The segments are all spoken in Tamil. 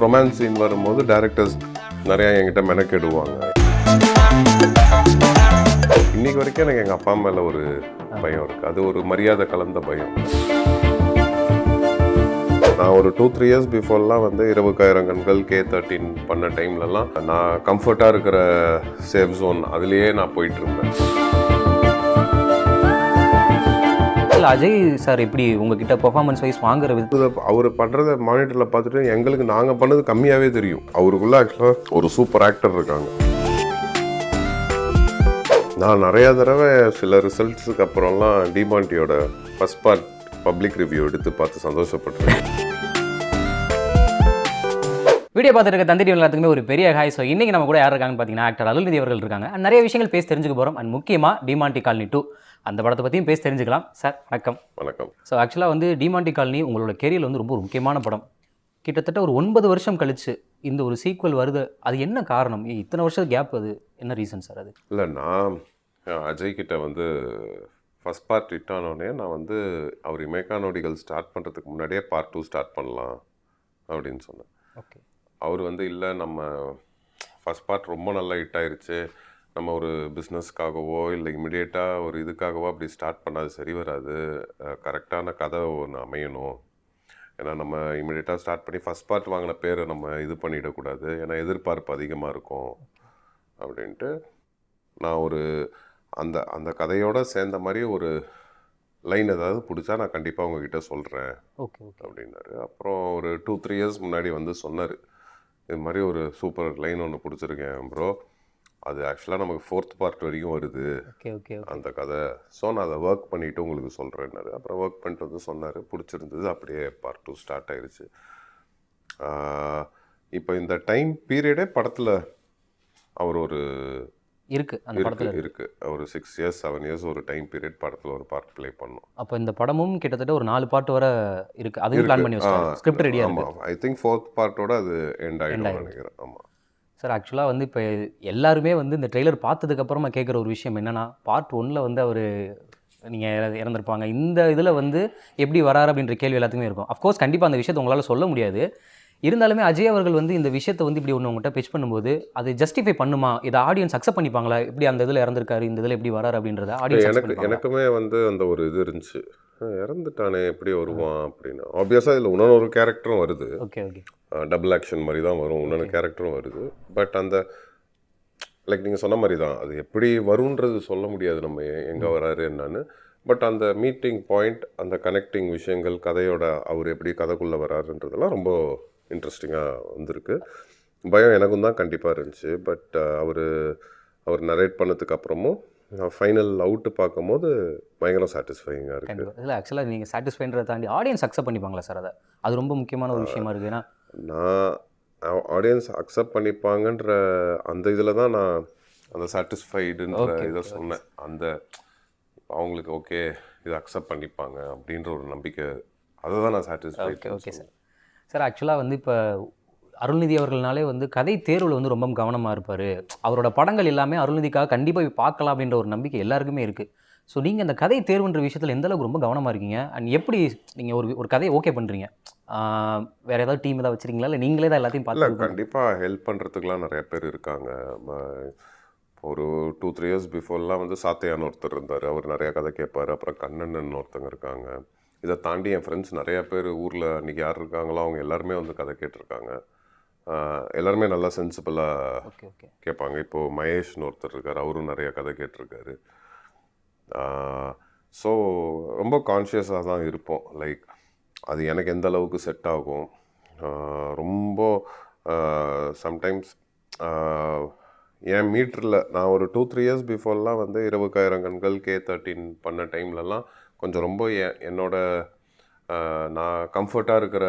ரொமான்ஸ் சீன் வரும்போது டேரக்டர்ஸ் நிறையா என்கிட்ட மெனக்கெடுவாங்க. இன்னைக்கு வரைக்கும் எனக்கு எங்கள் அப்பா மேலே ஒரு பயம் இருக்குது. அது ஒரு மரியாதை கலந்த பயம். நான் ஒரு 2-3 இயர்ஸ் பிஃபோர்லாம் வந்து இரவுக்காயிரம் கண்கள் K13 பண்ண டைம்லலாம் நான் கம்ஃபர்ட்டாக இருக்கிற சேஃப் ஜோன் அதுலேயே நான் போயிட்டு இருந்தேன். அஜய் சார் எப்படி உங்ககிட்ட பெர்ஃபார்மன்ஸ் வைஸ் வாங்குற அவர் பண்ணுறத மானிட்டரில் பார்த்துட்டு எங்களுக்கு நாங்கள் பண்ணது கம்மியாகவே தெரியும். அவருக்குள்ள ஆக்சுவலாக ஒரு சூப்பர் ஆக்டர் இருக்காங்க. நான் நிறையா தடவை சில ரிசல்ட்ஸுக்கு அப்புறம்லாம் டிமாண்டியோட ஃபர்ஸ்ட் பார்ட் பப்ளிக் ரிவ்யூ எடுத்து பார்த்து சந்தோஷப்பட்டிருக்கேன். வீடியோ பார்த்துட்டு இருக்க தந்தி எல்லாத்துக்குமே ஒரு பெரிய ஹாய். ஸோ இன்றைக்கி நம்ம கூட யார் இருக்காங்கன்னு பார்த்தீங்கன்னா ஆக்டர் அருள்நிதி அவர்கள் இருக்காங்க. அண்ட் நிறைய விஷயங்கள் பேசி தெரிஞ்சுக்க போகிறோம். அண்ட் முக்கியமாக டிமாண்டி காலனி 2 அந்த படத்தை பற்றியும் பேசி தெரிஞ்சுக்கலாம். சார் வணக்கம். வணக்கம். ஸோ ஆக்சுவலாக வந்து டிமாண்டி காலனி உங்களோட கெரியரில் வந்து ரொம்ப ஒரு முக்கியமான படம். கிட்டத்தட்ட ஒரு 9 வருஷம் கழிச்சு இந்த ஒரு சீக்வல் வருது. அது என்ன காரணம்? இத்தனை வருஷம் கேப், அது என்ன ரீசன் சார்? அது இல்லை, நான் அஜய் கிட்ட வந்து ஃபஸ்ட் பார்ட் ஹிட் ஆனோடனே நான் வந்து அவர் இமேகா நொடிகள் ஸ்டார்ட் பண்ணுறதுக்கு முன்னாடியே பார்ட் 2 ஸ்டார்ட் பண்ணலாம் அப்படின்னு சொன்னேன். ஓகே. அவர் வந்து இல்லை, நம்ம ஃபஸ்ட் பார்ட் ரொம்ப நல்லா ஹிட் ஆயிடுச்சு, நம்ம ஒரு பிஸ்னஸ்க்காகவோ இல்லை இமிடியேட்டாக ஒரு இதுக்காகவோ அப்படி ஸ்டார்ட் பண்ணாது சரி வராது, கரெக்டான கதை ஒன்று அமையணும். ஏன்னா நம்ம இமிடியேட்டாக ஸ்டார்ட் பண்ணி ஃபஸ்ட் பார்ட் வாங்கின பேரை நம்ம இது பண்ணிடக்கூடாது, ஏன்னா எதிர்பார்ப்பு அதிகமாக இருக்கும் அப்படின்ட்டு நான் ஒரு அந்த அந்த கதையோடு சேர்ந்த மாதிரி ஒரு லைன் ஏதாவது பிடிச்சா நான் கண்டிப்பாக உங்ககிட்ட சொல்கிறேன் அப்படின்னாரு. அப்புறம் ஒரு 2-3 இயர்ஸ் முன்னாடி வந்து சொன்னார், இது மாதிரி ஒரு சூப்பர் லைன் ஒன்று பிடிச்சிருக்கேன் ப்ரோ, அது ஆக்சுவலாக நமக்கு 4th பார்ட் வரைக்கும் வருது அந்த கதை, ஸோ நான் அதை ஒர்க் பண்ணிவிட்டு உங்களுக்கு சொல்கிறேன்னாரு. அப்புறம் ஒர்க் பண்ணிட்டு வந்து சொன்னார், பிடிச்சிருந்தது, அப்படியே பார்ட் 2 ஸ்டார்ட் ஆயிடுச்சு. இப்போ இந்த டைம் பீரியடே படத்தில் அவர் ஒரு இருக்கு ஒரு 6 இயர்ஸ் 7 இயர்ஸ் ஒரு டைம் பீரியட் படத்தில் ஒரு பார்ட் ப்ளே பண்ணோம். அப்போ இந்த படமும் கிட்டத்தட்ட ஒரு 4 பார்ட் வர இருக்கு. அது பிளான் பண்ணி வச்சிருக்காங்க, ஸ்கிரிப்ட் ரெடியா இருக்கு. ஆமாம், ஐ திங்க் 4th பார்ட்டோட அது எண்ட் ஆயிடும் நினைக்கிறேன். ஆமாம் சார். ஆக்சுவலாக வந்து இப்போ எல்லாருமே வந்து இந்த ட்ரெய்லர் பார்த்ததுக்கப்புறமா கேட்குற ஒரு விஷயம் என்னென்னா, பார்ட் 1ல் வந்து அவர் நீங்கள் இறந்துருப்பாங்க, இந்த இதில் வந்து எப்படி வராரு அப்படின்ற கேள்வி எல்லாத்துக்குமே இருக்கும். அஃப்கோர்ஸ் கண்டிப்பாக அந்த விஷயத்தை உங்களால் சொல்ல முடியாது. இருந்தாலுமே அஜய் அவர்கள் வந்து இந்த விஷயத்தை வந்து இப்படி ஒன்று உங்கள்கிட்ட பிச் பண்ணும்போது அது ஜஸ்டிஃபை பண்ணுமா? இதை ஆடியன்ஸ் அக்செப்ட் பண்ணிப்பாங்களா? எப்படி அந்த இதில் இறந்துருக்காரு, இந்த இதில் எப்படி வராரு அப்படின்றத ஆடியன்ஸ் எனக்குமே வந்து அந்த ஒரு இது இருந்துச்சு, இறந்துட்டானே எப்படி வருவான் அப்படின்னு. ஆப்வியஸாக இதில் இன்னொரு கேரக்டரும் வருது. ஓகே ஓகே, டபுள் ஆக்ஷன் மாதிரி தான் வரும், இன்னொன்று கேரக்டரும் வருது. பட் அந்த லைக் நீங்கள் சொன்ன மாதிரி தான், அது எப்படி வருன்றது சொல்ல முடியாது நம்ம எங்கே வராரு என்னன்னு. பட் அந்த மீட்டிங் பாயிண்ட், அந்த கனெக்டிங் விஷயங்கள், கதையோட அவர் எப்படி கதைக்குள்ளே வராருன்றதெல்லாம் ரொம்ப இன்ட்ரெஸ்டிங்காக வந்திருக்கு. பயம் எனக்கும் தான் கண்டிப்பாக இருந்துச்சு. பட் அவர் நரேட் பண்ணதுக்கு அப்புறமும் ஃபைனல் அவுட்டு பார்க்கும்போது பயங்கரம் சாட்டிஸ்ஃபைங்காக இருக்குது. இல்லை ஆக்சுவலாக நீங்கள் சாட்டிஸ்ஃபைன்றதை தாண்டி ஆடியன்ஸ் அக்செப்ட் பண்ணிப்பாங்களா சார்? அது ரொம்ப முக்கியமான ஒரு விஷயமா இருக்குது. ஏன்னா நான் ஆடியன்ஸ் அக்செப்ட் பண்ணிப்பாங்கன்ற அந்த இதில் தான் நான் அந்த சாட்டிஸ்ஃபைடுன்ற இதை சொன்னேன். அந்த அவங்களுக்கு ஓகே இதை அக்செப்ட் பண்ணிப்பாங்க அப்படின்ற ஒரு நம்பிக்கை, அதை தான் நான் சாட்டிஸ்ஃபை. Okay sir. சார் ஆக்சுவலாக வந்து இப்போ அருள்நிதி அவர்கள்னாலே வந்து கதை தேர்வில் வந்து ரொம்ப கவனமாக இருப்பார். அவரோட படங்கள் எல்லாமே அருள்நிதிக்காக கண்டிப்பாக போய் பார்க்கலாம் அப்படின்ற ஒரு நம்பிக்கை எல்லாருக்குமே இருக்குது. ஸோ நீங்கள் அந்த கதை தேர்வுன்ற விஷயத்தில் எந்த அளவுக்கு ரொம்ப கவனமாக இருக்கீங்க? அண்ட் எப்படி நீங்கள் ஒரு கதையை ஓகே பண்ணுறீங்க? வேறு ஏதாவது டீம் ஏதாவது வச்சுருக்கீங்களா, இல்லை நீங்களே தான் எல்லாத்தையும் பார்த்து? கண்டிப்பாாக ஹெல்ப் பண்ணுறதுக்குலாம் நிறைய பேர் இருக்காங்க. ஒரு 2-3 இயர்ஸ் பிஃபோர்லாம் வந்து சாத்தையான்னு ஒருத்தர் இருந்தார், அவர் நிறையா கதை கேட்பார். அப்புறம் கண்ணன் ஒருத்தங்க இருக்காங்க. இதை தாண்டி என் ஃப்ரெண்ட்ஸ் நிறையா பேர் ஊரில் அன்றைக்கி யார் இருக்காங்களோ அவங்க எல்லாருமே வந்து கதை கேட்டிருக்காங்க. எல்லாருமே நல்லா சென்சிபிளாக கேட்பாங்க. இப்போது மகேஷ்னு ஒருத்தர் இருக்கார், அவரும் நிறைய கதை கேட்டிருக்காரு. ஸோ ரொம்ப கான்ஷியஸாக தான் இருப்போம். லைக் அது எனக்கு எந்த அளவுக்கு செட் ஆகும். ரொம்ப சம்டைம்ஸ் என் மீட்டரில் நான் ஒரு 2-3 இயர்ஸ் பிஃபோர்லாம் வந்து இரவுக்காயிரம் கண்கள் K13 பண்ண டைம்லலாம் கொஞ்சம் ரொம்ப என்னோட நான் கம்ஃபர்ட்டாக இருக்கிற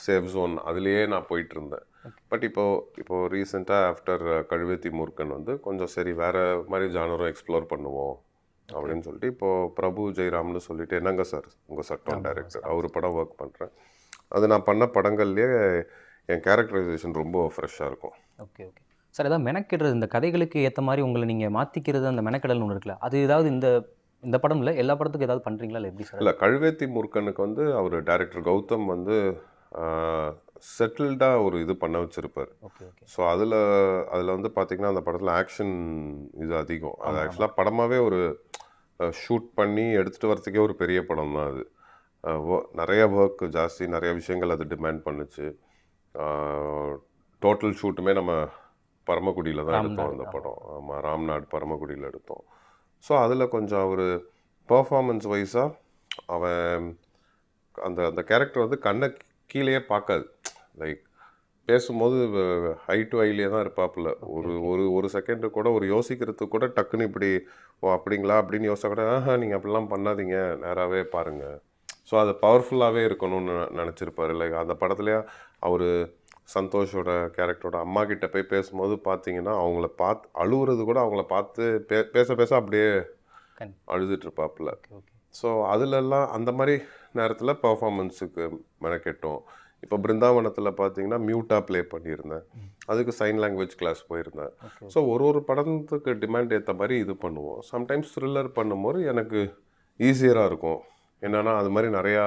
சேஃப் ஜோன் அதுலேயே நான் போயிட்டுருந்தேன். பட் இப்போது ரீசெண்டாக ஆஃப்டர் கழுவேத்தி மூர்க்கன் வந்து கொஞ்சம் சரி வேறு மாதிரி ஜானரும் எக்ஸ்ப்ளோர் பண்ணுவோம் அப்படின்னு சொல்லிட்டு இப்போது பிரபு ஜெயராம்னு சொல்லிட்டு என்னங்க சார் உங்கள் சட்டம் டைரக்டர், அவர் படம் ஒர்க் பண்ணுறேன். அது நான் பண்ண படங்கள்லேயே என் கேரக்டரைசேஷன் ரொம்ப ஃப்ரெஷ்ஷாக இருக்கும். Okay okay sir. ஏதாவது மெனக்கிடுறது, இந்த கதைகளுக்கு ஏற்ற மாதிரி உங்களை நீங்கள் மாற்றிக்கிறது, அந்த மெனக்கடல்னு ஒன்று இருக்குல்ல, அது ஏதாவது இந்த படம் இல்லை எல்லா படத்துக்கும் ஏதாவது பண்ணுறீங்களா இல்லை எப்படி சார்? இல்லை, கழுவேத்தி மூர்க்கனுக்கு வந்து அவர் டைரக்டர் கௌதம் வந்து செட்டில்டாக ஒரு இது பண்ண வச்சுருப்பார். Okay okay. ஸோ அதில் வந்து பார்த்தீங்கன்னா அந்த படத்தில் ஆக்ஷன் இது அதிகம். அது ஆக்சுவலாக படமாகவே ஒரு ஷூட் பண்ணி எடுத்துகிட்டு வரத்துக்கே ஒரு பெரிய படம் தான் அது. நிறைய ஒர்க் ஜாஸ்தி, நிறைய விஷயங்கள் அது டிமாண்ட் பண்ணுச்சு. டோட்டல் ஷூட்டுமே நம்ம பரமக்குடியில் தான் எடுத்தோம் அந்த படம். ஆமாம், ராம்நாட் பரமக்குடியில் எடுத்தோம். ஸோ அதில் கொஞ்சம் ஒரு பர்ஃபார்மன்ஸ் வைஸாக அவன் அந்த அந்த கேரக்டர் வந்து கண்ணை கீழேயே பார்க்காது. லைக் பேசும்போது ஹை டு ஹைலேயே தான் இருப்பாப்புல. ஒரு ஒரு ஒரு செகண்டு கூட ஒரு யோசிக்கிறதுக்கு கூட டக்குன்னு இப்படி ஓ அப்படிங்களா அப்படின்னு யோசிச்சா கூட நீங்கள் அப்படிலாம் பண்ணாதீங்க, நேராகவே பாருங்கள். ஸோ அது பவர்ஃபுல்லாகவே இருக்கணும்னு நினச்சிருப்பாரு. லைக் அந்த படத்துலேயே அவர் சந்தோஷோட கேரக்டரோட அம்மா கிட்ட போய் பேசும்போது பார்த்தீங்கன்னா அவங்கள பார்த்து அழுகுறது கூட அவங்கள பார்த்து பேச பேச அப்படியே அழுதுட்டு இருப்பாப்புல. ஸோ அதிலெல்லாம் அந்த மாதிரி நேரத்தில் பர்ஃபார்மன்ஸுக்கு மெனக்கெட்டோம். இப்போ பிருந்தாவனத்தில் பார்த்தீங்கன்னா மியூட்டாக ப்ளே பண்ணியிருந்தேன். அதுக்கு சைன் லாங்குவேஜ் கிளாஸ் போயிருந்தேன். ஸோ ஒரு படத்துக்கு டிமாண்ட் ஏற்ற மாதிரி இது பண்ணுவோம். சம்டைம்ஸ் த்ரில்லர் பண்ணும்போது எனக்கு ஈஸியராக இருக்கும். என்னென்னா அது மாதிரி நிறையா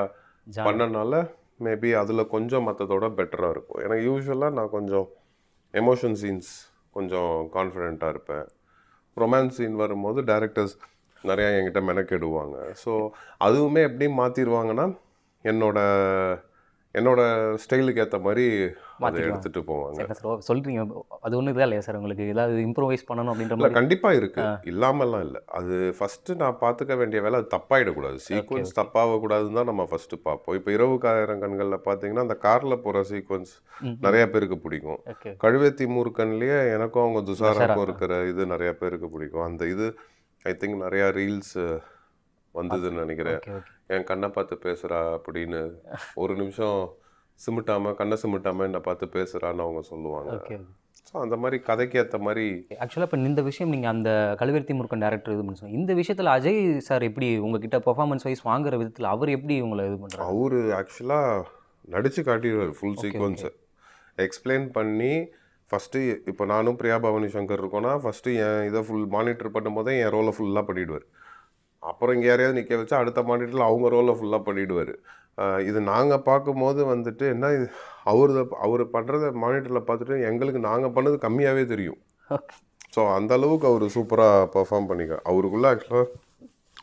பண்ணனால மேபி அதில் கொஞ்சம் மற்றதோட பெட்டராக இருக்கும். எனக்கு யூஸ்வலாக நான் கொஞ்சம் எமோஷன் சீன்ஸ் கொஞ்சம் கான்ஃபிடெண்ட்டாக இருப்பேன். ரொமான்ஸ் சீன் வரும்போது டைரக்டர்ஸ் நிறையா என்கிட்ட மெனக்கெடுவாங்க. ஸோ அதுவுமே எப்படி மாற்றிடுவாங்கன்னா என்னோட ஸ்டைலுக்கு ஏற்ற மாதிரி அதை எடுத்துகிட்டு போவாங்க. சொல்கிறீங்க அது ஒன்றும் இதாக இல்லையா சார் உங்களுக்கு ஏதாவது இம்ப்ரோவைஸ் பண்ணணும் அப்படின்ற இல்லை, கண்டிப்பாக இருக்குது, இல்லாமல்லாம் இல்லை. அது ஃபஸ்ட்டு நான் பார்த்துக்க வேண்டிய வேலை, அது தப்பாயிடக்கூடாது, சீக்வன்ஸ் தப்பாகக்கூடாதுன்னு தான் நம்ம ஃபஸ்ட்டு பார்ப்போம். இப்போ இரவுக்காயிரம் கண்களில் பார்த்தீங்கன்னா அந்த காரில் போகிற சீக்வன்ஸ் நிறையா பேருக்கு பிடிக்கும். கழுவேத்தி மூர்க்கன்லேயே எனக்கும் அவங்க துஷாராக்கும் இருக்கிற இது நிறையா பேருக்கு பிடிக்கும். அந்த இது ஐ திங்க் நிறையா ரீல்ஸ் வந்ததுன்னு நினைக்கிறேன். என் கண்ணை பார்த்து பேசுகிறா அப்படின்னு ஒரு நிமிஷம் கண்ணை சிமிட்டாமல் என்னை பார்த்து பேசுகிறான்னு அவங்க சொல்லுவாங்க. ஸோ அந்த மாதிரி கதைக்கு ஏற்ற மாதிரி. ஆக்சுவலாக இப்போ இந்த விஷயம் நீங்கள் அந்த கழுவேத்தி முருகன் டேரக்டர் இது பண்ணி சொன்னீங்க. இந்த விஷயத்தில் அஜய் சார் எப்படி உங்ககிட்ட பர்ஃபார்மன்ஸ் வைஸ் வாங்குற விதத்தில் அவர் எப்படி உங்களை இது பண்ணுறாரு? அவர் ஆக்சுவலாக நடித்து காட்டிடுவார் ஃபுல் சீக்வன்ஸை எக்ஸ்பிளைன் பண்ணி. ஃபஸ்ட்டு இப்போ நானும் பிரியா பவானி சங்கர் இருக்கோன்னா ஃபஸ்ட்டு என் இதை ஃபுல் மானிட்டர் பண்ணும்போதே என் ரோலை ஃபுல்லாக பண்ணிவிடுவார். அப்புறம் இங்கே யாரையாவது நிற்க வச்சா அடுத்த மானிட்டரில் அவங்க ரோலை ஃபுல்லாக பண்ணிவிடுவார். இது நாங்கள் பார்க்கும்போது வந்துட்டு என்ன இது அவர் பண்ணுறத மானிட்டரில் பார்த்துட்டு எங்களுக்கு நாங்கள் பண்ணது கம்மியாகவே தெரியும். ஸோ அந்த அளவுக்கு அவர் சூப்பராக பர்ஃபார்ம் பண்ணிக்க. அவருக்குள்ளே ஆக்சுவலாக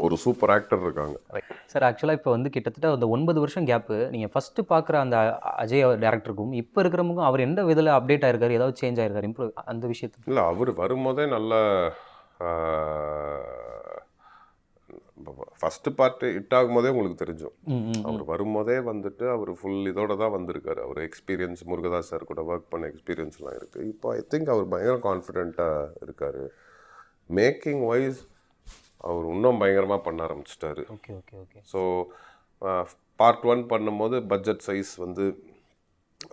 ஒரு சூப்பர் ஆக்டர் இருக்காங்க. சார் ஆக்சுவலாக இப்போ வந்து கிட்டத்தட்ட அந்த 9 வருஷம் கேப்பு நீங்கள் ஃபஸ்ட்டு பார்க்குற அந்த அஜய் டேரக்டருக்கும் இப்போ இருக்கிறவங்களுக்கும் அவர் எந்த விதத்தில் அப்டேட் ஆகிருக்காரு, ஏதாவது சேஞ்ச் ஆகிருக்காரு இம்ப்ரூவ் அந்த விஷயத்துக்கு? இல்லை, அவர் வரும்போதே நல்ல ஃபஸ்ட்டு பார்ட்டு ஹிட் ஆகும்போதே உங்களுக்கு தெரிஞ்சோம். அவர் வரும்போதே வந்துட்டு அவர் ஃபுல் இதோட தான் வந்திருக்காரு. அவர் எக்ஸ்பீரியன்ஸ் முருகதாஸ் சார் கூட ஒர்க் பண்ண எக்ஸ்பீரியன்ஸ்லாம் இருக்குது. இப்போ ஐ திங்க் அவர் பயங்கர கான்ஃபிடெண்ட்டாக இருக்கார். மேக்கிங் வைஸ் அவர் இன்னும் பயங்கரமாக பண்ண ஆரம்பிச்சிட்டாரு. Okay okay okay. So part 1 பண்ணும்போது பட்ஜெட் சைஸ் வந்து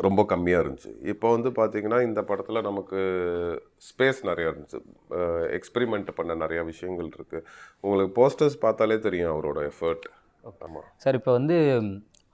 ரொம்ப கம்மியாக இருந்துச்சு. இப்போ வந்து பார்த்திங்கன்னா இந்த படத்தில் நமக்கு ஸ்பேஸ் நிறையா இருந்துச்சு. எக்ஸ்பெரிமெண்ட் பண்ண நிறையா விஷயங்கள் இருக்குது. உங்களுக்கு போஸ்டர்ஸ் பார்த்தாலே தெரியும் அவரோட எஃபர்ட். ஆமாம் சார். இப்போ வந்து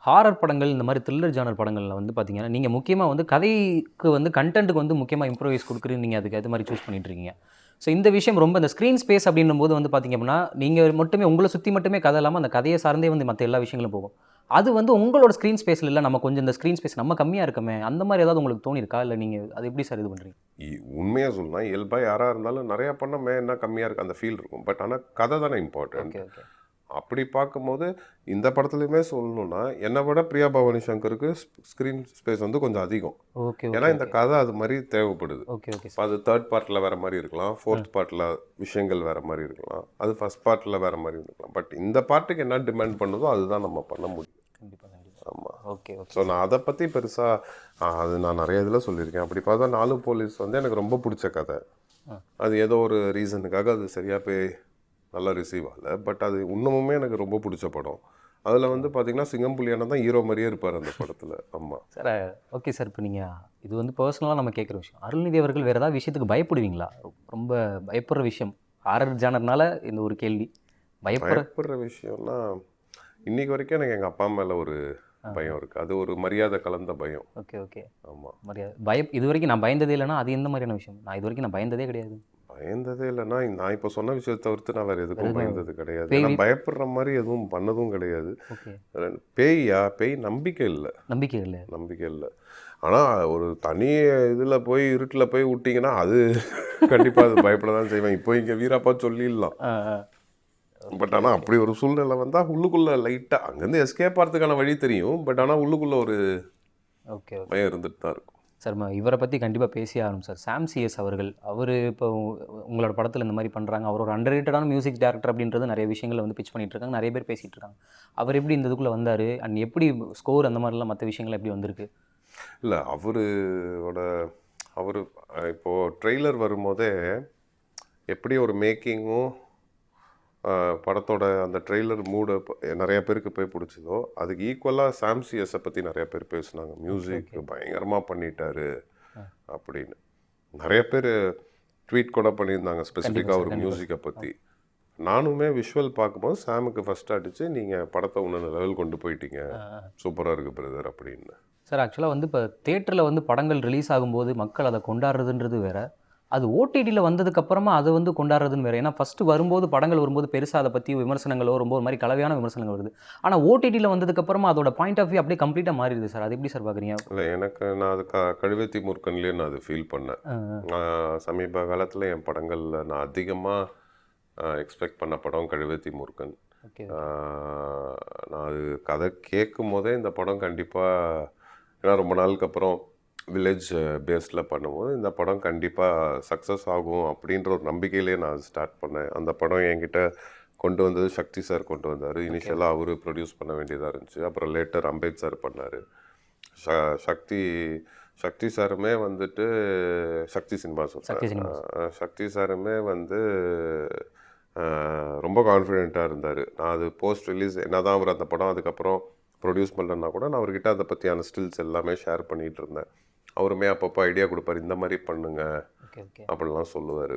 ஹாரர் படங்கள் இந்த மாதிரி த்ரில்லர் ஜானர் படங்களில் வந்து பார்த்தீங்கன்னா நீங்கள் முக்கியமாக வந்து கதைக்கு வந்து கண்டென்ட்டுக்கு வந்து முக்கியமாக இம்ப்ரோவைஸ் கொடுக்குறீங்க, நீங்கள் அதுக்கு அது மாதிரி சூஸ் பண்ணிட்டு இருக்கீங்க. ஸோ இந்த விஷயம் ரொம்ப இந்த ஸ்க்ரீன் ஸ்பேஸ் அப்படின்னும் போது வந்து பார்த்திங்க அப்படின்னா நீங்கள் மட்டுமே உங்களை சுற்றி மட்டுமே கதை இல்லாமல் அந்த கதையை சார்ந்தே வந்து மற்ற எல்லா விஷயங்களும் போகும். அது வந்து உங்களோட ஸ்க்ரீன் ஸ்பேஸில் இல்லை, நம்ம கொஞ்சம் இந்த ஸ்க்ரீன் ஸ்பேஸ் நம்ம கம்மியாக இருக்கமே அந்த மாதிரி ஏதாவது உங்களுக்கு தோணியிருக்கா? இல்லை நீங்கள் அது எப்படி சார் இது பண்ணுறீங்க? உண்மையாக சொல்லலாம், இயல்பாக யாராக இருந்தாலும் நிறையா பண்ணமே என்ன கம்மியாக இருக்குது அந்த ஃபீல் இருக்கும். பட் ஆனால் கதை தானே இம்பார்ட்டன்ட். ஓகே. அப்படி பார்க்கும்போது இந்த படத்துலையுமே சொல்லணும்னா என்னை விட பிரியா பவானி சங்கருக்கு ஸ்க்ரீன் ஸ்பேஸ் வந்து கொஞ்சம் அதிகம். ஓகே. ஏன்னா இந்த கதை அது மாதிரி தேவைப்படுது. Okay okay. அது 3rd பார்ட்டில் வேறு மாதிரி இருக்கலாம், 4th பார்ட்டில் விஷயங்கள் வேறு மாதிரி இருக்கலாம், அது 1st பார்ட்டில் வேறு மாதிரி இருக்கலாம். பட் இந்த பார்ட்டுக்கு என்ன டிமாண்ட் பண்ணுதோ அதுதான் நம்ம பண்ண முடியும். கண்டிப்பாக கண்டிப்பாக. ஆமாம். Okay okay. ஸோ நான் அதை பற்றி பெருசாக அது நான் நிறைய இதில் சொல்லியிருக்கேன். அப்படி பார்த்தா 4 போலீஸ் வந்து எனக்கு ரொம்ப பிடிச்ச கதை. அது ஏதோ ஒரு ரீசனுக்காக அது சரியாக போய் நல்லா ரிசீவ் ஆகலை. பட் அது இன்னமுமே எனக்கு ரொம்ப பிடிச்ச படம். அதில் வந்து பார்த்திங்கன்னா சிங்கம் புலியான தான் ஹீரோ மாதிரியே இருப்பார் அந்த படத்தில். ஆமாம் சார். Okay sir. இப்போ நீங்கள் இது வந்து பர்சனலாக நம்ம கேட்குற விஷயம், அருள்நிதி அவர்கள் வேறு ஏதாவது விஷயத்துக்கு பயப்படுவீங்களா? ரொம்ப பயப்படுற விஷயம் ஹாரர் ஜானர்னால இந்த ஒரு கேள்வி. பயப்படுற விஷயம்னா இன்றைக்கி வரைக்கும் எனக்கு எங்கள் அப்பா மேலே ஒரு பயம் இருக்குது. அது ஒரு மரியாதை கலந்த பயம். Okay okay. ஆமாம், மரியாதை பயம். இது வரைக்கும் நான் பயந்ததே இல்லைன்னா அது எந்த மாதிரியான விஷயம்? நான் இது வரைக்கும் நான் பயந்ததே கிடையாது. பயந்ததே இல்லைன்னா நான் இப்போ சொன்ன விஷயத்தை தவிர்த்து நான் வேறு எதுக்கும் எதுவுமே பயந்தது கிடையாது. பேய் ஏன்னா பயப்படுற மாதிரி எதுவும் பண்ணதும் கிடையாது. ஓகே. பேய் நம்பிக்கை இல்லை. நம்பிக்கை இல்லை. நம்பிக்கை இல்லை. ஆனால் ஒரு தனி இதில் போய் இருட்டில் போய் விட்டிங்கன்னா அது கண்டிப்பாக அது பயப்பட தான் செய்வேன். இப்போ இங்கே வீராப்பா சொல்லிடலாம். ஆ ஆ பட் ஆனால் அப்படி ஒரு சூழ்நிலை வந்தால் உள்ளுக்குள்ளே லைட்டாக அங்கேருந்து எஸ்கேப் ஆகிறதுக்கான வழி தெரியும். பட் ஆனால் உள்ளுக்குள்ளே ஒரு ஓகே ஓகே பயம் இருந்துட்டு தான் இருக்கும். சார் இவரை பற்றி கண்டிப்பாக பேசியே ஆகணும் சார். சாம் சிஎஸ் அவர்கள் அவர் இப்போ உங்களோட படத்தில் இந்த மாதிரி பண்ணுறாங்க. அவர் ஒரு அண்டர்ரேட்டடான மியூசிக் டேரக்டர் அப்படின்றது நிறைய விஷயங்களை வந்து பிச் பண்ணிட்டு இருக்காங்க. நிறைய பேர் பேசிகிட்டு இருக்காங்க. அவர் எப்படி இந்த இதுக்குள்ளே வந்தார் அண்ட் எப்படி ஸ்கோர் அந்த மாதிரிலாம் மற்ற விஷயங்கள் எப்படி வந்திருக்கு? இல்லை அவர் இப்போது ட்ரெய்லர் வரும்போதே எப்படி ஒரு மேக்கிங்கும் படத்தோட அந்த ட்ரெய்லர் மூடை நிறைய பேருக்கு போய் பிடிச்சதோ அதுக்கு ஈக்குவலாக சாம் சிஎஸை பற்றி நிறைய பேர் பேசுனாங்க. மியூசிக் பயங்கரமாக பண்ணிட்டாரு அப்படின்னு நிறைய பேர் ட்வீட் கூட பண்ணியிருந்தாங்க ஸ்பெசிஃபிக்காக ஒரு மியூசிக்கை பற்றி. நானுமே விஷுவல் பார்க்கும்போது சாமுக்கு ஃபஸ்ட்டு அடித்து நீங்கள் படத்தை ஒன்று லெவல் கொண்டு போயிட்டீங்க, சூப்பராக இருக்குது பிரதர் அப்படின்னு. சார் ஆக்சுவலாக வந்து இப்போ தேட்டரில் வந்து படங்கள் ரிலீஸ் ஆகும்போது மக்கள் அதை கொண்டாடுறதுன்றது வேறு, அது ஓடிடியில் வந்ததுக்கப்புறமா அதை வந்து கொண்டாடுறதுன்னு வேறு. ஏன்னா ஃபஸ்ட்டு வரும்போது படங்கள் வரும்போது பெருசாக அதை பற்றி விமர்சனங்களோ ரொம்ப ஒரு மாதிரி கலவையான விமர்சனங்கள் வருது. ஆனால் ஓடிடியில் வந்ததுக்கப்புறமா அதோட பாயிண்ட் ஆஃப் வியூ அப்படியே கம்ப்ளீட்டாக மாறிடுது சார். அது எப்படி சார் பார்க்குறீங்க? இல்லை நான் அது கழுவேத்தி மூர்க்கன்லேயே நான் அது ஃபீல் பண்ணேன். சமீப காலத்தில் என் படங்களில் நான் அதிகமாக எக்ஸ்பெக்ட் பண்ண படம் கழுவேத்தி மூர்க்கன். நான் அது கதை கேட்கும் போதே இந்த படம் கண்டிப்பாக, ஏன்னா ரொம்ப நாளுக்கு அப்புறம் வில்லேஜ் பேஸில் பண்ணும்போது இந்த படம் கண்டிப்பாக சக்ஸஸ் ஆகும் அப்படின்ற ஒரு நம்பிக்கையிலே நான் ஸ்டார்ட் பண்ணேன். அந்த படம் என்கிட்ட கொண்டு வந்தது சக்தி சார் கொண்டு வந்தார். இனிஷியலாக அவர் ப்ரொடியூஸ் பண்ண வேண்டியதாக இருந்துச்சு. அப்புறம் லேட்டர் அம்பேத் சார் பண்ணார். சக்தி சாருமே வந்துட்டு சக்தி சினிமா சொல்கிறேன். சக்தி சாருமே வந்து ரொம்ப கான்ஃபிடெண்ட்டாக இருந்தார். நான் அது போஸ்ட் ரிலீஸ் என்ன தான் அவர் அந்த படம் அதுக்கப்புறம் ப்ரொடியூஸ் பண்ணலன்னா கூட நான் அவர்கிட்ட அதை பற்றியான ஸ்டில்ஸ் எல்லாமே ஷேர் பண்ணிகிட்டு இருந்தேன். அவருமே அப்பப்போ ஐடியா கொடுப்பார், இந்த மாதிரி பண்ணுங்க அப்படிலாம் சொல்லுவார்.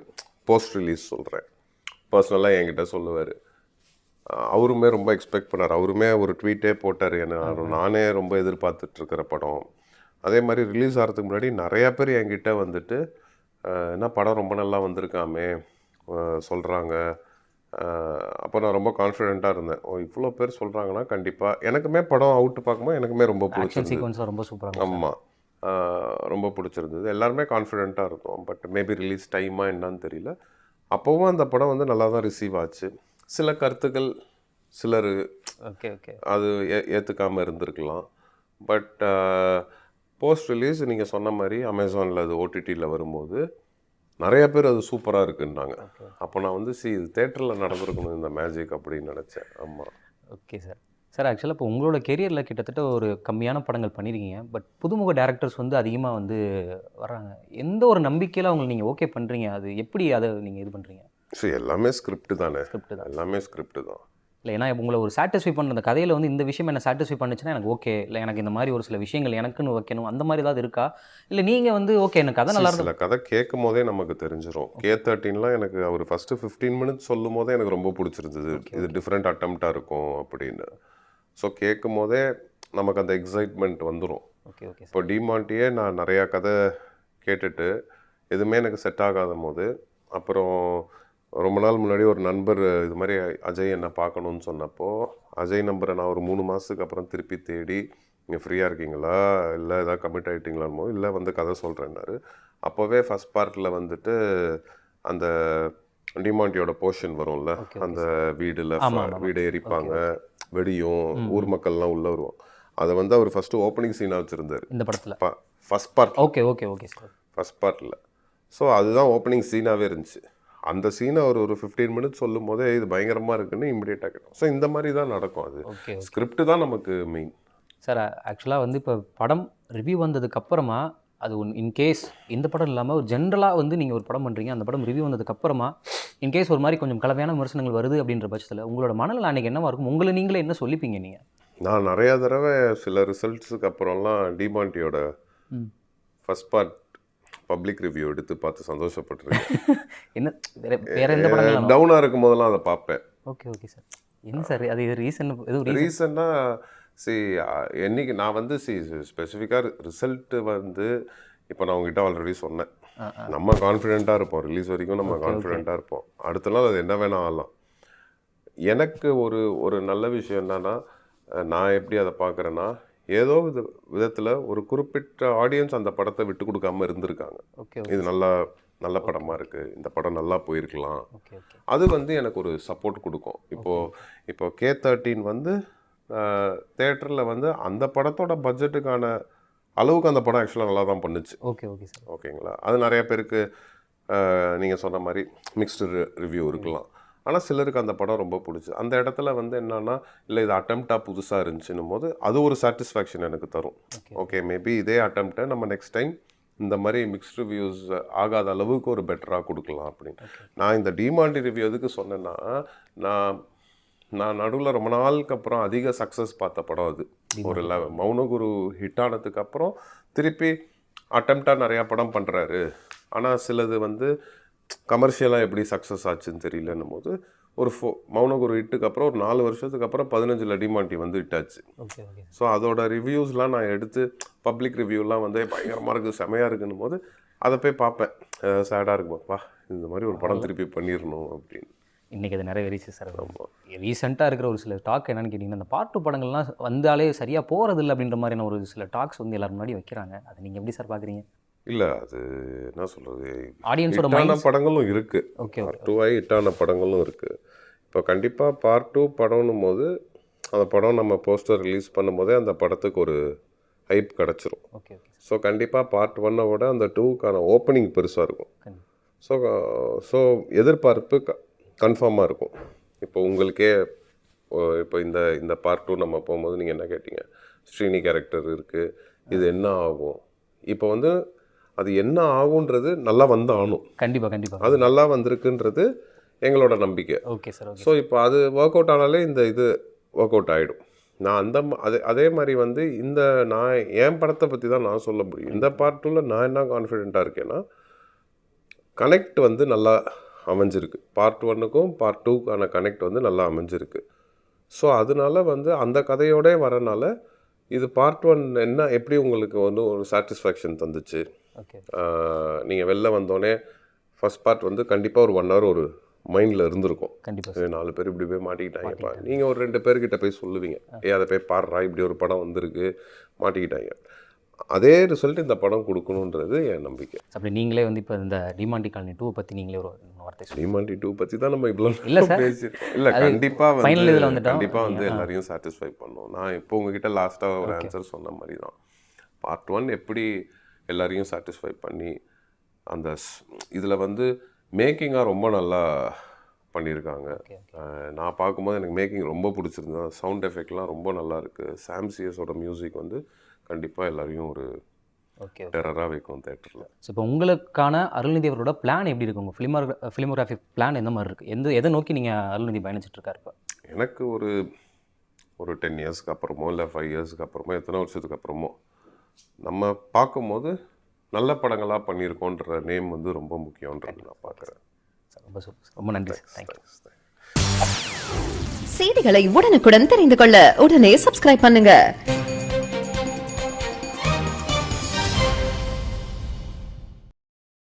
போஸ்ட் ரிலீஸ் சொல்கிறேன், பர்சனலாக என்கிட்ட சொல்லுவார். அவருமே ரொம்ப எக்ஸ்பெக்ட் பண்ணார். அவருமே ஒரு ட்வீட்டே போட்டார், நானே ரொம்ப எதிர்பார்த்துட்ருக்கிற படம். அதே மாதிரி ரிலீஸ் ஆகிறதுக்கு முன்னாடி நிறையா பேர் என்கிட்ட வந்துட்டு என்ன படம் ரொம்ப நல்லா வந்திருக்காமே சொல்கிறாங்க. அப்போ நான் ரொம்ப கான்ஃபிடெண்ட்டாக இருந்தேன். இவ்வளோ பேர் சொல்கிறாங்கன்னா கண்டிப்பாக எனக்குமே படம் அவுட்டு பார்க்கும்போது எனக்குமே ரொம்ப பிடிச்சிருந்தது. ரொம்ப சூப்பராக. ஆமாம், ரொம்ப பிடிச்சிருந்தது. எல்லாருமே கான்ஃபிடெண்ட்டாக இருந்தோம். பட் மேபி ரிலீஸ் டைமாக என்னன்னு தெரியல. அப்போவும் அந்த படம் வந்து நல்லா தான் ரிசீவ் ஆச்சு. சில கருத்துக்கள் சிலர் அது ஏற்றுக்காமல் இருந்திருக்கலாம். பட் போஸ்ட் ரிலீஸ் நீங்கள் சொன்ன மாதிரி அமேசானில் அது ஓடிடியில் வரும்போது நிறைய பேர் அது சூப்பராக இருக்குன்னாங்க. அப்போ நான் வந்து இது தேட்டரில் நடந்திருக்கணும் இந்த மேஜிக் அப்படின்னு நினச்சேன். ஆமாம். Okay sir. சார் ஆக்சுவலாக இப்போ உங்களோட கெரியரில் கிட்டத்தட்ட ஒரு கம்மியான படங்கள் பண்ணியிருக்கீங்க. பட் புதுமுக டேரக்டர்ஸ் வந்து அதிகமாக வந்து வர்றாங்க. எந்த ஒரு நம்பிக்கையில் அவங்க நீங்கள் ஓகே பண்ணுறீங்க? அது எப்படி அதை நீங்கள் இது பண்ணுறீங்க? எல்லாமே ஸ்கிரிப்ட் தானே. எல்லாமே ஸ்கிரிப்ட் தான். இல்லை, ஏன்னா உங்களை ஒரு சாட்டிஸ்ஃபை பண்ணுற அந்த கதையில் வந்து இந்த விஷயம் என்ன சாட்டிஸ்ஃபை பண்ணுச்சுன்னா எனக்கு ஓகே, இல்லை எனக்கு இந்த மாதிரி ஒரு சில விஷயங்கள் எனக்குன்னு வைக்கணும் அந்த மாதிரி ஏதாவது இருக்கா? இல்லை நீங்கள் வந்து ஓகே எனக்கு கதை நல்லா இல்லை, கதை கேட்கும் போதே நமக்கு தெரிஞ்சிடும். K13 எனக்கு அவர் ஃபஸ்ட்டு 15 மினிட்ஸ் சொல்லும் போதே எனக்கு ரொம்ப பிடிச்சிருந்தது. இது டிஃப்ரெண்ட் அட்டம்ப்டாக இருக்கும் அப்படின்னு. ஸோ கேட்கும் போதே நமக்கு அந்த எக்ஸைட்மெண்ட் வந்துடும். இப்போ டிமாண்டியே நான் நிறையா கதை கேட்டுட்டு எதுவுமே எனக்கு செட் ஆகாத போது, அப்புறம் ரொம்ப நாள் முன்னாடி ஒரு நண்பர் இது மாதிரி அஜய் என்ன பார்க்கணுன்னு சொன்னப்போ அஜய் நம்பரை நான் ஒரு 3 மாதத்துக்கு அப்புறம் திருப்பி தேடி நீங்கள் ஃப்ரீயாக இருக்கீங்களா, இல்லை ஏதாவது கமிட் ஆகிட்டீங்களான்னு, இல்லை வந்து கதை சொல்கிறேன்னாரு. அப்போவே ஃபஸ்ட் பார்ட்டில் வந்துட்டு அந்த டிமாண்டியோட போர்ஷன் வரும்ல, அந்த வீடு எரிப்பாங்க, வெடியும், ஊர் மக்கள்லாம் உள்ளே வருவோம். அதை வந்து அவர் ஃபஸ்ட்டு ஓப்பனிங் சீனாக வச்சுருந்தார் இந்த படத்தில். First part. Okay sir. First பார்ட்டில். ஸோ அதுதான் ஓப்பனிங் சீனாகவே இருந்துச்சு. அந்த சீனை ஒரு 15 மினிட்ஸ் சொல்லும் போதே இது பயங்கரமாக இருக்குன்னு இமிடியேட்டாக கேட்டோம். ஸோ இந்த மாதிரி தான் நடக்கும். அது ஸ்கிரிப்ட் தான் நமக்கு மெயின். சார் ஆக்சுவலாக வந்து இப்போ படம் ரிவ்யூ வந்ததுக்கப்புறமா அது இன்கேஸ் இந்த படம் இல்லாமல் ஒரு ஜென்ரலாக வந்து நீங்கள் ஒரு படம் பண்ணுறீங்க, அந்த படம் ரிவ்யூ வந்ததுக்கப்புறமா இன்கேஸ் ஒரு மாதிரி கொஞ்சம் கலவையான விமர்சனங்கள் வருது அப்படின்ற பட்சத்தில் உங்களோட மனநிலை அன்றைக்கி என்னவாக இருக்கும்? உங்களை நீங்களே என்ன சொல்லிப்பீங்க நீங்கள்? நான் நிறையா தடவை சில ரிசல்ட்ஸுக்கு அப்புறம்லாம் டிமாண்டியோட ஃபஸ்ட் பார்ட் பப்ளிக் ரிவ்யூ எடுத்து பார்த்து சந்தோஷப்பட்டுருக்கேன். என்ன வேற எந்த படம் டவுனாக இருக்கும் போதெல்லாம் அதை பார்ப்பேன். Okay sir. என்ன சார் அது ரீசன்னா என்னைக்கு நான் வந்து ஸ்பெசிஃபிக்காக ரிசல்ட்டு வந்து இப்போ நான் உங்ககிட்ட ஆல்ரெடி சொன்னேன், நம்ம கான்ஃபிடென்ட்டாக இருப்போம், ரிலீஸ் வரைக்கும் நம்ம கான்ஃபிடென்ட்டாக இருப்போம், அடுத்த நாள் அது என்ன வேணால் ஆகலாம். எனக்கு ஒரு நல்ல விஷயம் என்னன்னா, நான் எப்படி அதை பார்க்குறேன்னா, ஏதோ விதத்தில் ஒரு குறிப்பிட்ட ஆடியன்ஸ் அந்த படத்தை விட்டு கொடுக்காம இருந்திருக்காங்க. இது நல்ல படமாக இருக்குது, இந்த படம் நல்லா போயிருக்கலாம், அது வந்து எனக்கு ஒரு சப்போர்ட் கொடுக்கும். இப்போ K13 வந்து தேட்டரில் வந்து அந்த படத்தோட பட்ஜெட்டுக்கான அளவுக்கு அந்த படம் ஆக்சுவலாக நல்லா தான் பண்ணுச்சு. ஓகேங்களா? அது நிறைய பேருக்கு நீங்கள் சொன்ன மாதிரி மிக்ஸ்டு ரிவ்யூ இருக்கலாம். ஆனால் சிலருக்கு அந்த படம் ரொம்ப பிடிச்சி அந்த இடத்துல வந்து என்னன்னா, இல்லை இது அட்டெம்ப்டாக புதுசாக இருந்துச்சுன்னும் போது அது ஒரு சாட்டிஸ்ஃபேக்ஷன் எனக்கு தரும். ஓகே, மேபி இதே அட்டெம்ப்டை நம்ம நெக்ஸ்ட் டைம் இந்த மாதிரி மிக்ஸ்ட் ரிவ்யூஸ் ஆகாத அளவுக்கு ஒரு பெட்டராக கொடுக்கலாம் அப்படின்னு. நான் இந்த டிமாண்டி ரிவ்யூ எதுக்கு சொன்னேன்னா, நான் நடுவில் ரொம்ப நாளுக்கு அப்புறம் அதிக சக்ஸஸ் பார்த்த படம் அது. ஒரு மௌனகுரு ஹிட் ஆனதுக்கு அப்புறம் திருப்பி அட்டெம்ப்டாக நிறையா படம் பண்ணுறாரு, ஆனால் சிலது வந்து கமர்ஷியலாக எப்படி சக்ஸஸ் ஆச்சுன்னு தெரியலன்னும் போது ஒரு மௌனகுரு ஹிட்டுக்கு அப்புறம் ஒரு 4 வருஷத்துக்கு அப்புறம் 15 டிமாண்டி வந்து ஹிட்டாச்சு. ஸோ அதோட ரிவ்யூஸ்லாம் நான் எடுத்து பப்ளிக் ரிவ்யூலாம் வந்து பயங்கரமாக இருக்குது, செமையாக இருக்குன்னும் போது அதை போய் பார்ப்பேன். சேடாக இருக்குமாப்பா, இந்த மாதிரி ஒரு படம் திருப்பி பண்ணிடணும் அப்படின்னு. இன்றைக்கி அது நிறைவேறிச்சு சார். ரீசெண்டாக இருக்கிற ஒரு சில டாக் என்னென்னு கேட்டிங்கன்னா, இந்த பாட்டு படங்கள்லாம் வந்தாலே சரியாக போகிறதில்ல அப்படின்ற மாதிரியான ஒரு சில டாக்ஸ் வந்து எல்லாரும் முன்னாடி வைக்கிறாங்க. அதை நீங்கள் எப்படி சார் பார்க்குறீங்க? இல்லை, அது என்ன சொல்கிறது, ஆடியன்ஸோட படங்களும் இருக்குது, பார்ட் 2 ஹிட்டான படங்களும் இருக்குது. இப்போ கண்டிப்பாக பார்ட் 2 படம்னும் போது அந்த படம் நம்ம போஸ்டர் ரிலீஸ் பண்ணும்போதே அந்த படத்துக்கு ஒரு ஹைப் கிடச்சிரும். ஸோ கண்டிப்பாக பார்ட் 1 விட அந்த 2க்கான ஓப்பனிங் பெருசாக இருக்கும். ஸோ எதிர்பார்ப்பு கன்ஃபார்மாக இருக்கும். இப்போ உங்களுக்கே இப்போ இந்த பார்ட் 2 நம்ம போகும்போது நீங்கள் என்ன கேட்டீங்க, ஸ்ரீனி கேரக்டர் இருக்குது, இது என்ன ஆகும், இப்போ வந்து அது என்ன ஆகுன்றது நல்லா வந்து ஆகணும். கண்டிப்பாக அது நல்லா வந்திருக்குன்றது எங்களோட நம்பிக்கை. ஸோ இப்போ அது ஒர்க் அவுட் ஆனாலே இது ஒர்க் அவுட் ஆகிடும். நான் அதே மாதிரி வந்து நான் என் படத்தை பற்றி தான் நான் சொல்ல முடியும். இந்த பார்ட் 2ல் நான் என்ன கான்ஃபிடென்ட்டாக இருக்கேன்னா, கனெக்ட் வந்து நல்லா அமைஞ்சிருக்கு. பார்ட் 1க்கும் பார்ட் 2க்கான கனெக்ட் வந்து நல்லா அமைஞ்சிருக்கு. ஸோ அதனால வந்து அந்த கதையோடே வரனால இது பார்ட் 1 என்ன எப்படி உங்களுக்கு வந்து ஒரு சாட்டிஸ்ஃபேக்ஷன் தந்துச்சு. நீங்கள் வெளில வந்தோடனே ஃபஸ்ட் பார்ட் வந்து கண்டிப்பாக ஒரு 1 hour ஒரு மைண்டில் இருந்திருக்கும். 4 பேர் இப்படி போய் மாட்டிக்கிட்டாங்கப்பா, நீங்கள் ஒரு 2 பேர்கிட்ட போய் சொல்லுவீங்க, அதை போய் பாடுறா இப்படி ஒரு படம் வந்திருக்கு, மாட்டிக்கிட்டாங்க. அதே ரிசல்ட் இந்த படம் கொடுக்கணுன்றது என் நம்பிக்கை. அப்படி நீங்களே வந்து இப்போ இந்த டிமாண்டி காலனி 2 பற்றி நீங்களே ஒரு வார்த்தை டிமாண்டி 2 பற்றி தான் நம்ம இவ்வளோ பேசியிருக்கோம். இல்லை, கண்டிப்பாக வந்து எல்லாரையும் சாட்டிஸ்ஃபை பண்ணும். நான் இப்போ உங்ககிட்ட லாஸ்ட்டாக ஒரு ஆன்சர் சொன்ன மாதிரி தான், பார்ட் 1 எப்படி எல்லாரையும் சாட்டிஸ்ஃபை பண்ணி அந்த இதில் வந்து மேக்கிங்காக ரொம்ப நல்லா பண்ணியிருக்காங்க. நான் பார்க்கும்போது எனக்கு மேக்கிங் ரொம்ப பிடிச்சிருந்தது. சவுண்ட் எஃபெக்ட்லாம் ரொம்ப நல்லா இருக்குது. சாம்சியஸோட மியூசிக் வந்து கண்டிப்பாக எல்லாரையும் ஒரு டெரராக வைக்கும் தேட்டரில். ஸோ இப்போ உங்களுக்கான அருள்நிதி அவரோட பிளான் எப்படி இருக்குது? உங்கள் ஃபிலிமோகிராஃபி பிளான் எந்த மாதிரி இருக்குது? எதை நோக்கி நீங்கள் அருள்நிதி பயணிச்சிட்ருக்காரு? இப்போ எனக்கு ஒரு 10 இயர்ஸ்க்கு அப்புறமோ இல்லை 5 இயர்ஸ்க்கு அப்புறமோ எத்தனை வருஷத்துக்கு அப்புறமோ நம்ம பார்க்கும்போது நல்ல படங்களாக பண்ணியிருக்கோன்ற நேம் வந்து ரொம்ப முக்கியன்றது நான் பார்க்குறேன். ரொம்ப நன்றி சார். தேங்க்யூ. செய்திகளை உடனுக்குடன் தெரிந்து கொள்ள உடனே சப்ஸ்கிரைப் பண்ணுங்க.